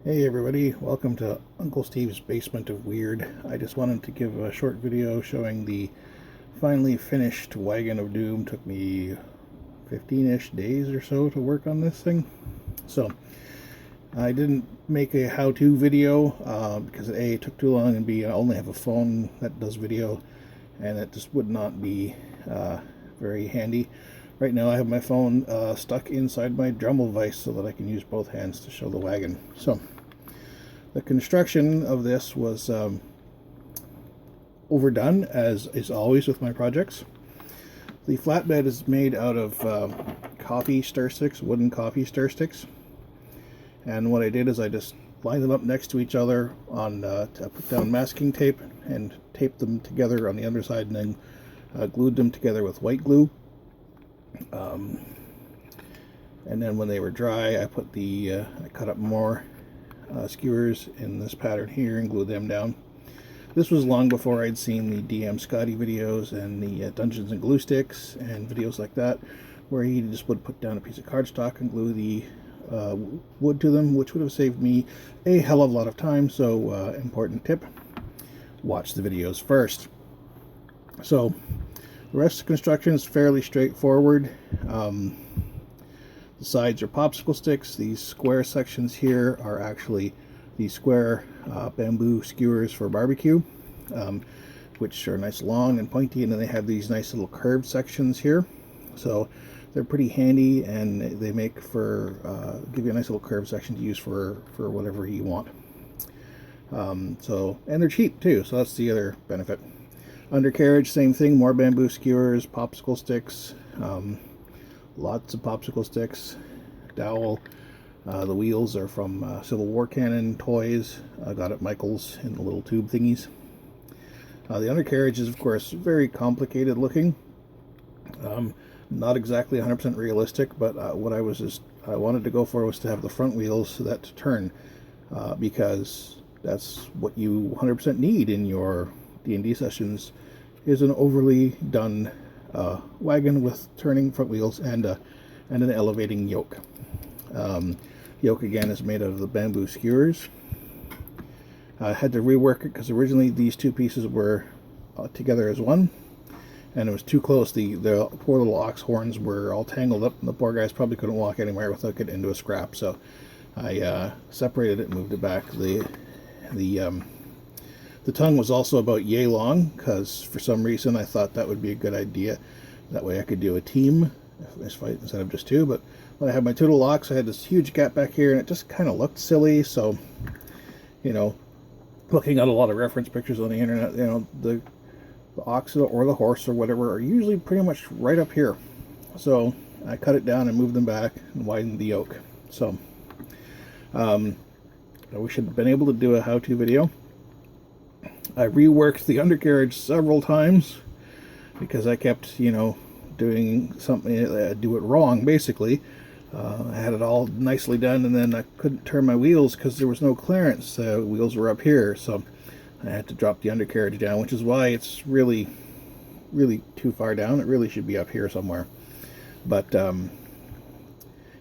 Hey everybody, welcome to Uncle Steve's Basement of Weird. I just wanted to give a short video showing the finally finished Wagon of Doom. Took me 15-ish days or so to work on this thing. So, I didn't make a how-to video because A, it took too long, and B, I only have a phone that does video, and it just would not be very handy. Right now I have my phone stuck inside my Dremel vise so that I can use both hands to show the wagon. So, the construction of this was overdone, as is always with my projects. The flatbed is made out of coffee stir sticks, wooden coffee stir sticks. And what I did is I just lined them up next to each other on to put down masking tape and taped them together on the underside, and then glued them together with white glue. And then when they were dry, I put I cut up more skewers in this pattern here and glued them down. This was long before I'd seen the DM Scotty videos and the Dungeons and Glue Sticks and videos like that, where he just would put down a piece of cardstock and glue the wood to them, which would have saved me a hell of a lot of time. So important tip, watch the videos first. So the rest of the construction is fairly straightforward. The sides are popsicle sticks. These square sections here are actually the square bamboo skewers for barbecue, which are nice long and pointy, and then they have these nice little curved sections here. So they're pretty handy, and they make for give you a nice little curved section to use for whatever you want. And they're cheap too, so that's the other benefit. Undercarriage, same thing, more bamboo skewers, popsicle sticks, lots of popsicle sticks, dowel. The wheels are from Civil War Cannon toys. I got at Michael's in the little tube thingies. The undercarriage is, of course, very complicated looking. Not exactly 100% realistic, but what I wanted to go for was to have the front wheels that turn, because that's what you 100% need in your D&D sessions, is an overly done wagon with turning front wheels and an elevating yoke. Yoke again is made out of the bamboo skewers. I had to rework it because originally these two pieces were together as one, and it was too close. The poor little ox horns were all tangled up, and the poor guys probably couldn't walk anywhere without getting into a scrap. So I separated it and moved it back. The tongue was also about yay long, because for some reason I thought that would be a good idea. That way I could do a team fight instead of just two. But when I had my two little ox, I had this huge gap back here, and it just kind of looked silly. So, looking at a lot of reference pictures on the internet, the ox or the horse or whatever are usually pretty much right up here. So I cut it down and moved them back and widened the yoke. So we should have been able to do a how-to video. I reworked the undercarriage several times because I kept, doing something, do it wrong, basically. I had it all nicely done, and then I couldn't turn my wheels because there was no clearance. The wheels were up here, so I had to drop the undercarriage down, which is why it's really, really too far down. It really should be up here somewhere. But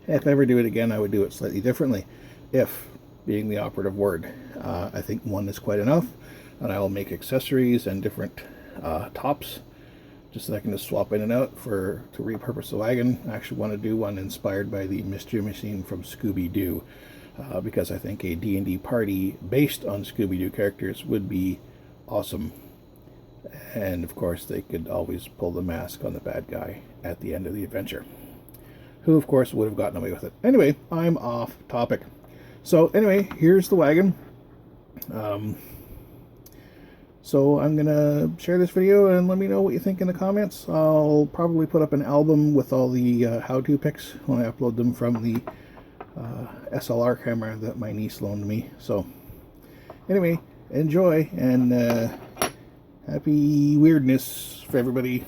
if I ever do it again, I would do it slightly differently, if being the operative word. I think one is quite enough. And I will make accessories and different tops, just so that I can just swap in and out to repurpose the wagon. I actually want to do one inspired by the Mystery Machine from Scooby-Doo, because I think a D&D party based on Scooby-Doo characters would be awesome. And of course they could always pull the mask on the bad guy at the end of the adventure, who of course would have gotten away with it. Anyway, I'm off topic. So anyway, here's the wagon. So I'm going to share this video and let me know what you think in the comments. I'll probably put up an album with all the how-to pics when I upload them from the SLR camera that my niece loaned me. So anyway, enjoy, and happy weirdness for everybody.